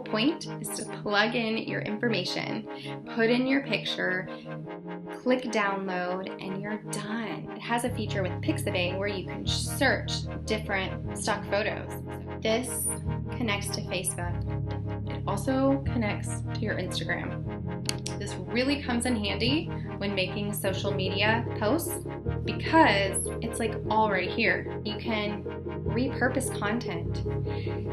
point is to plug in your information, put in your picture, click download, and you're done. It has a feature with Pixabay where you can search different stock photos. This connects to Facebook. It also connects to your Instagram. This really comes in handy when making social media posts because it's like all right here. You can repurpose content,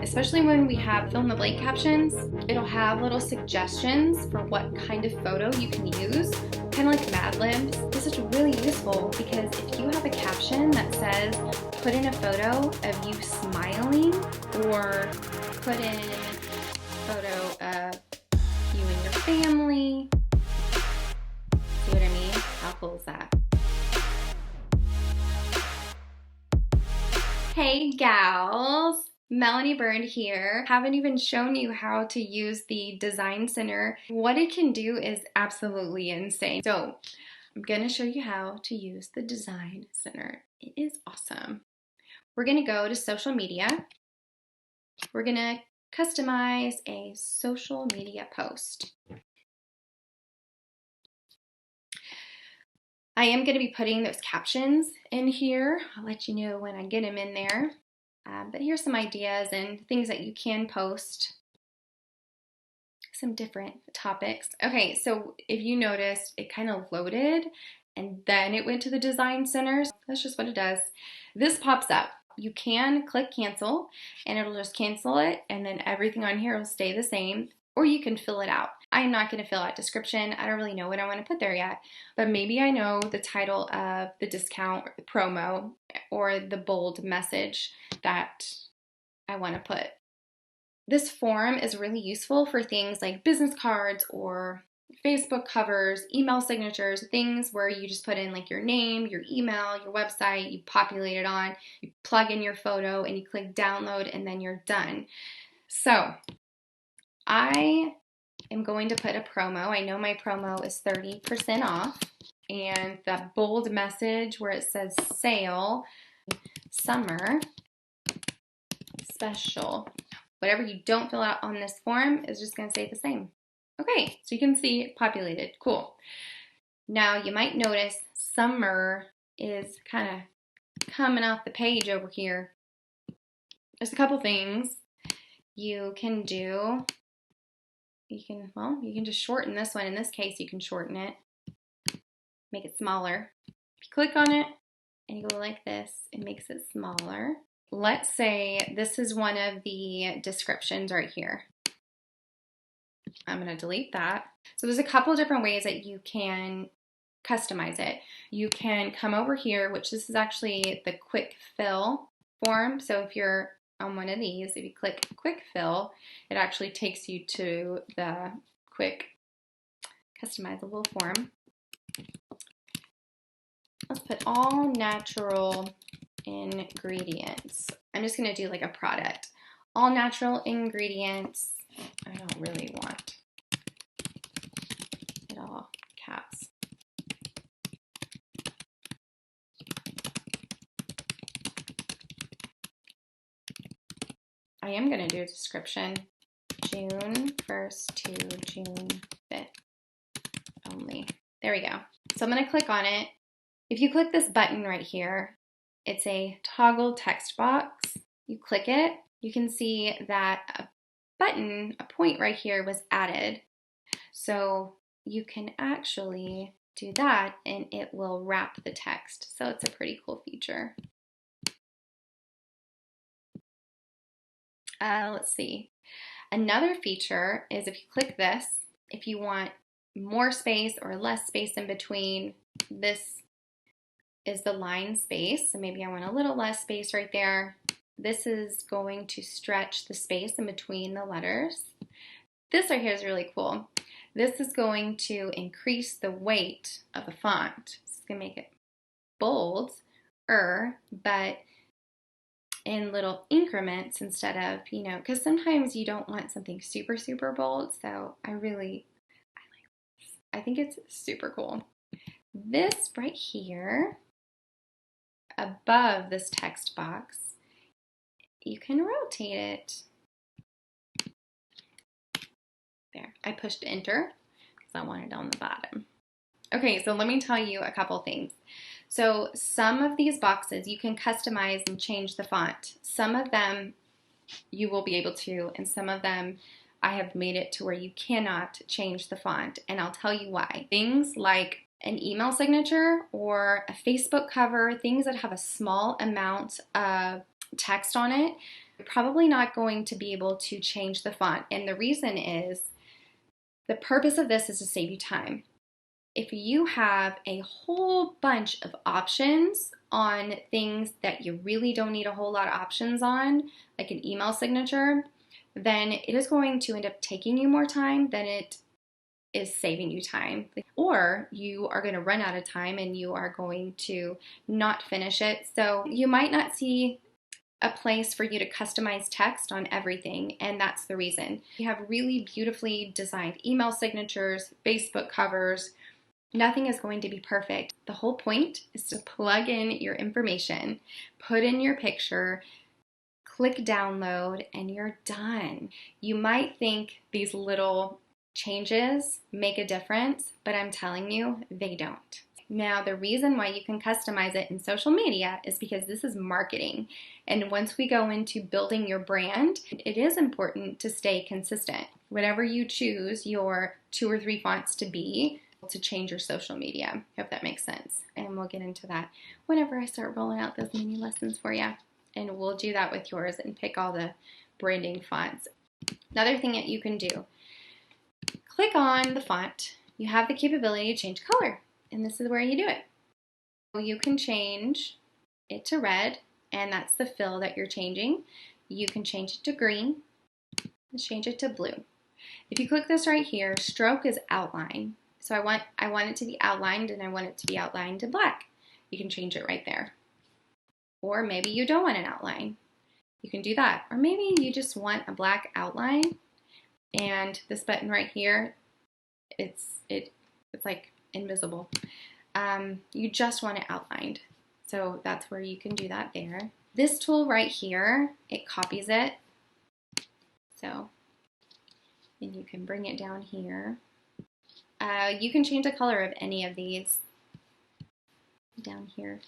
especially when we have fill in the blank captions. It'll have little suggestions for what kind of photo you can use, kind of like Mad Libs. This is really useful because if you have a caption that says, put in a photo of you smiling, or put in a photo of you and your family. See what I mean? How cool is that? Hey gals, Melanie Byrne here. Haven't even shown you how to use the Design Center. What it can do is absolutely insane. So I'm gonna show you how to use the Design Center. It is awesome. We're gonna go to social media. We're gonna customize a social media post. I am going to be putting those captions in here. I'll let you know when I get them in there. But here's some ideas and things that you can post. Some different topics. Okay, so if you noticed, it kind of loaded and then it went to the Design Center. That's just what it does. This pops up. You can click cancel and it'll just cancel it, and then everything on here will stay the same, or you can fill it out. I'm not going to fill out description. I don't really know what I want to put there yet, but maybe I know the title of the discount or the promo or the bold message that I want to put. This form is really useful for things like business cards or Facebook covers, email signatures, things where you just put in like your name, your email, your website, you populate it on, you plug in your photo and you click download, and then you're done. So I am going to put a promo. I know my promo is 30% off, and that bold message where it says sale, summer, special, whatever you don't fill out on this form is just going to stay the same. Okay, so you can see it populated. Cool. Now you might notice summer is kind of coming off the page over here. There's a couple things you can do. You can just shorten this one. In this case, you can shorten it, make it smaller. If you click on it and you go like this, it makes it smaller. Let's say this is one of the descriptions right here. I'm going to delete that. So there's a couple different ways that you can customize it. You can come over here, which this is actually the quick fill form. So if you're on one of these, if you click quick fill, it actually takes you to the quick customizable form. Let's put all natural ingredients. I'm just going to do like a product. All natural ingredients. I don't really want it all caps. I am going to do a description. June 1st to June 5th only. There we go. So I'm going to click on it. If you click this button right here, it's a toggle text box. You click it, you can see that a button, a point right here was added. So you can actually do that and it will wrap the text. So it's a pretty cool feature. Let's see. Another feature is if you click this, if you want more space or less space in between, this is the line space. So maybe I want a little less space right there. This is going to stretch the space in between the letters. This right here is really cool. This is going to increase the weight of the font. It's going to make it bold, but in little increments instead of, because sometimes you don't want something super, super bold. So I like this. I think it's super cool. This right here, above this text box, you can rotate it. There, I pushed enter because I want it on the bottom. Okay, so let me tell you a couple things. So some of these boxes you can customize and change the font. Some of them you will be able to, and some of them I have made it to where you cannot change the font, and I'll tell you why. Things like an email signature or a Facebook cover, things that have a small amount of text on it, you're probably not going to be able to change the font. And the reason is, the purpose of this is to save you time. If you have a whole bunch of options on things that you really don't need a whole lot of options on, like an email signature, then it is going to end up taking you more time than it is saving you time. Or you are going to run out of time and you are going to not finish it. So you might not see a place for you to customize text on everything, and that's the reason. You have really beautifully designed email signatures, Facebook covers. Nothing is going to be perfect. The whole point is to plug in your information, put in your picture, click download, and you're done. You might think these little changes make a difference, but I'm telling you, they don't. Now, the reason why you can customize it in social media is because this is marketing. And once we go into building your brand, it is important to stay consistent. Whatever you choose your 2 or 3 fonts to be, to change your social media. Hope that makes sense. And we'll get into that whenever I start rolling out those mini lessons for you. And we'll do that with yours and pick all the branding fonts. Another thing that you can do, click on the font. You have the capability to change color, and this is where you do it. You can change it to red, and that's the fill that you're changing. You can change it to green, and change it to blue. If you click this right here, stroke is outline. So I want it to be outlined, and I want it to be outlined in black. You can change it right there. Or maybe you don't want an outline. You can do that. Or maybe you just want a black outline, and this button right here, it's like invisible. You just want it outlined. So that's where you can do that there. This tool right here, it copies it. So, and you can bring it down here. You can change the color of any of these down here.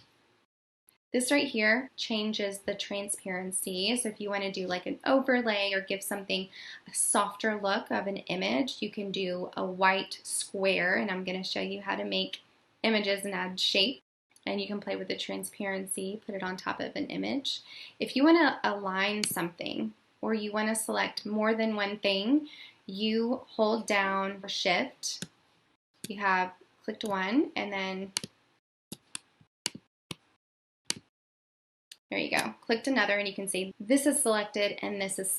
This right here changes the transparency. So if you want to do like an overlay or give something a softer look of an image, you can do a white square, and I'm going to show you how to make images and add shape. And you can play with the transparency, put it on top of an image. If you want to align something or you want to select more than one thing, you hold down Shift. You have clicked one, and then there you go. Clicked another, and you can see this is selected and this is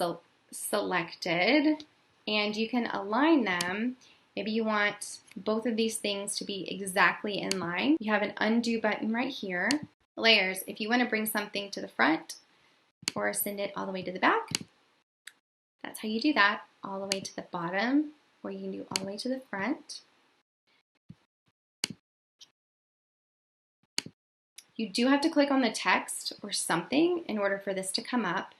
selected, and you can align them. Maybe you want both of these things to be exactly in line. You have an undo button right here. Layers, if you want to bring something to the front or send it all the way to the back, that's how you do that. All the way to the bottom, or you can do all the way to the front. You do have to click on the text or something in order for this to come up.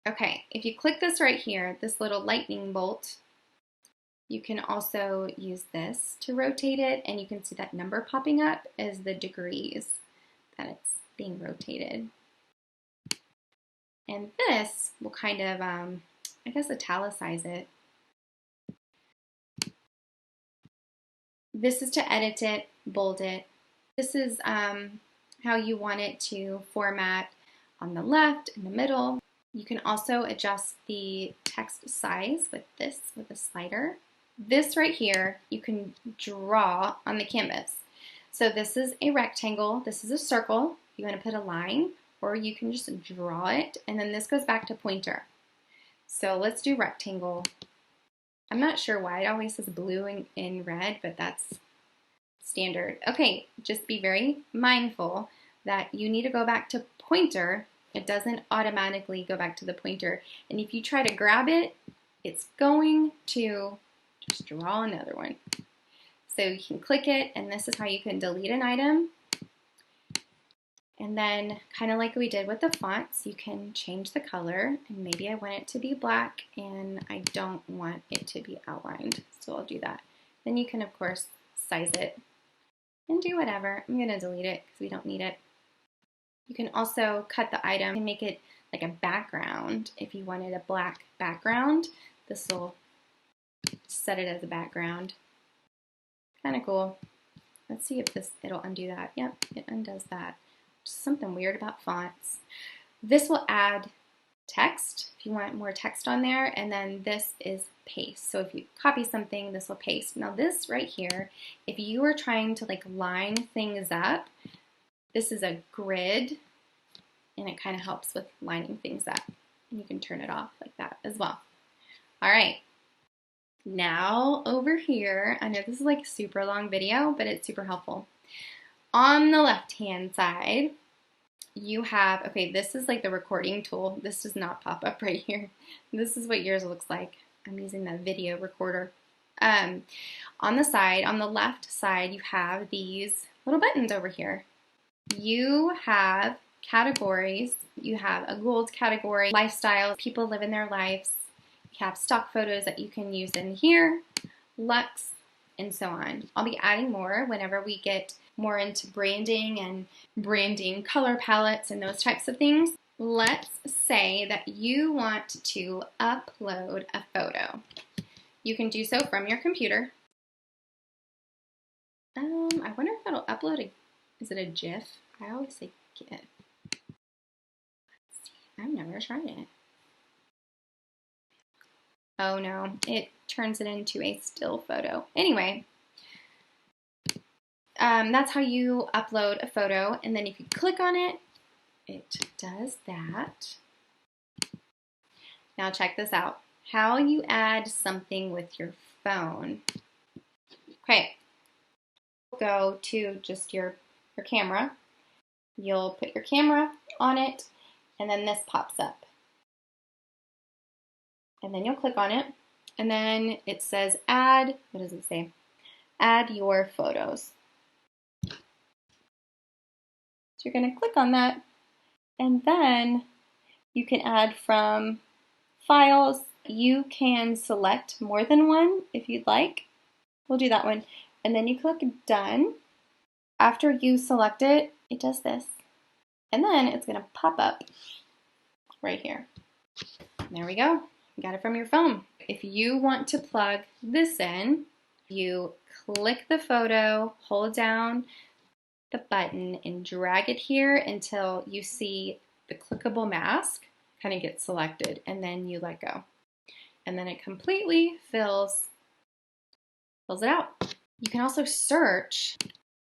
Okay, if you click this right here, this little lightning bolt, you can also use this to rotate it, and you can see that number popping up as the degrees that it's being rotated. And this will kind of, I guess, italicize it. This is to edit it, bold it. This is how you want it to format on the left, in the middle. You can also adjust the text size with a slider. This right here, you can draw on the canvas. So this is a rectangle, this is a circle. You want to put a line, or you can just draw it, and then this goes back to pointer. So let's do rectangle. I'm not sure why it always says blue and red, but that's standard. Okay, just be very mindful that you need to go back to pointer. It doesn't automatically go back to the pointer. And if you try to grab it, it's going to just draw another one. So you can click it, and this is how you can delete an item. And then kind of like we did with the fonts, you can change the color, and maybe I want it to be black and I don't want it to be outlined, so I'll do that. Then you can of course size it and do whatever. I'm gonna delete it because we don't need it. You can also cut the item and make it like a background. If you wanted a black background, this will set it as a background. Kind of cool. Let's see if it'll undo that. Yep, it undoes that. Just something weird about fonts. This will add text if you want more text on there, and then this is paste. So if you copy something, this will paste. Now this right here, if you are trying to like line things up, this is a grid, and it kind of helps with lining things up. And you can turn it off like that as well. All right. Now over here, I know this is like a super long video, but it's super helpful. On the left-hand side, you have, okay, this is like the recording tool. This does not pop up right here. This is what yours looks like. I'm using the video recorder. On the side, on the left side, you have these little buttons over here. You have categories. You have a gold category, lifestyle, people living their lives. You have stock photos that you can use in here, Lux, and so on. I'll be adding more whenever we get more into branding and branding color palettes and those types of things. Let's say that you want to upload a photo. You can do so from your computer. I wonder if it'll upload is it a GIF? I always say GIF. Let's see. I've never tried it. Oh no, it turns it into a still photo. Anyway, that's how you upload a photo, and then if you click on it, it does that. Now check this out. How you add something with your phone. Okay, go to just your camera. You'll put your camera on it, and then this pops up. And then you'll click on it, and then it says add, what does it say? Add your photos. So you're going to click on that, and then you can add from files. You can select more than one if you'd like. We'll do that one. And then you click done. After you select it, it does this. And then it's going to pop up right here. And there we go. You got it from your phone. If you want to plug this in, you click the photo, hold down the button, and drag it here until you see the clickable mask kind of get selected, and then you let go. And then it completely fills it out. You can also search.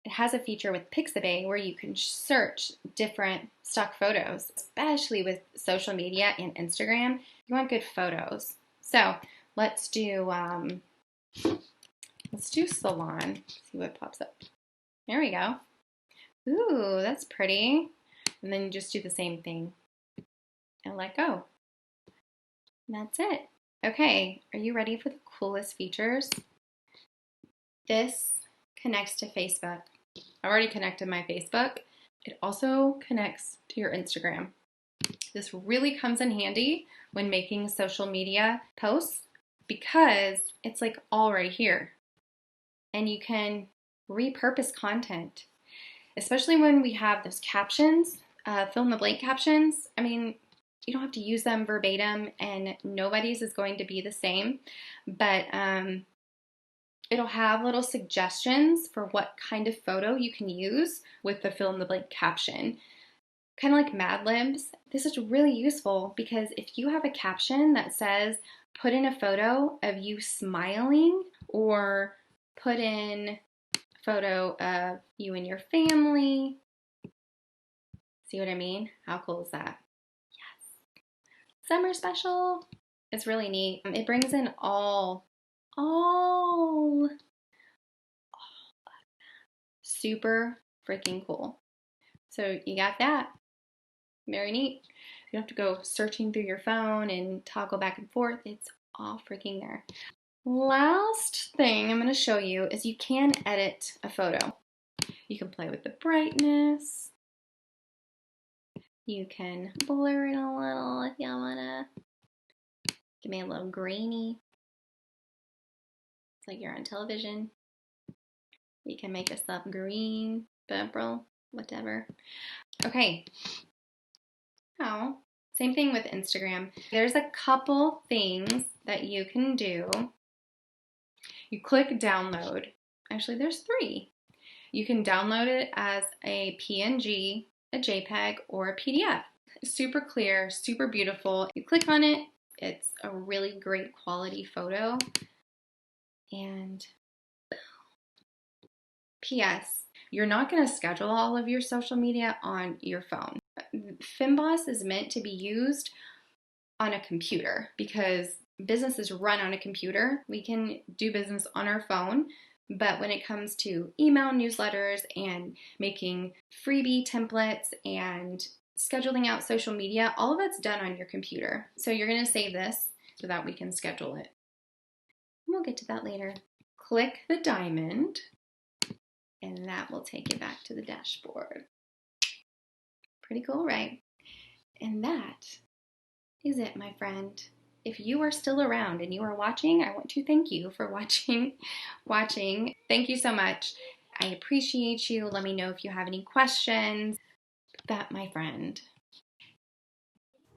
It has a feature with Pixabay where you can search different stock photos, especially with social media and Instagram. You want good photos. So let's do salon. See what pops up. There we go. Ooh, that's pretty. And then you just do the same thing and let go. And that's it. Okay, are you ready for the coolest features? This connects to Facebook. I already connected my Facebook. It also connects to your Instagram. This really comes in handy when making social media posts because it's like all right here. And you can repurpose content, especially when we have those captions, fill in the blank captions. I mean, you don't have to use them verbatim, and nobody's is going to be the same, but it'll have little suggestions for what kind of photo you can use with the fill in the blank caption. Kind of like Mad Libs. This is really useful because if you have a caption that says, put in a photo of you smiling, or put in a photo of you and your family. See what I mean? How cool is that? Yes. Summer special. It's really neat. It brings in all super freaking cool. So you got that. Very neat. You don't have to go searching through your phone and toggle back and forth. It's all freaking there. Last thing I'm going to show you is you can edit a photo. You can play with the brightness. You can blur it a little if y'all wanna. Give me a little grainy. It's like you're on television. You can make this up green, purple, whatever. Okay. Now, same thing with Instagram. There's a couple things that you can do. You click download. Actually, there's 3. You can download it as a PNG, a JPEG, or a PDF. Super clear, super beautiful. You click on it, it's a really great quality photo. And P.S. You're not going to schedule all of your social media on your phone. Femme Boss is meant to be used on a computer because businesses run on a computer. We can do business on our phone, but when it comes to email newsletters and making freebie templates and scheduling out social media, all of that's done on your computer. So you're going to save this so that we can schedule it. We'll get to that later. Click the diamond, and that will take you back to the dashboard. Pretty cool, right? And that is it, my friend. If you are still around and you are watching, I want to thank you for watching. Thank you so much. I appreciate you. Let me know if you have any questions. That, my friend,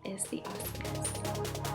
is the awesomeness.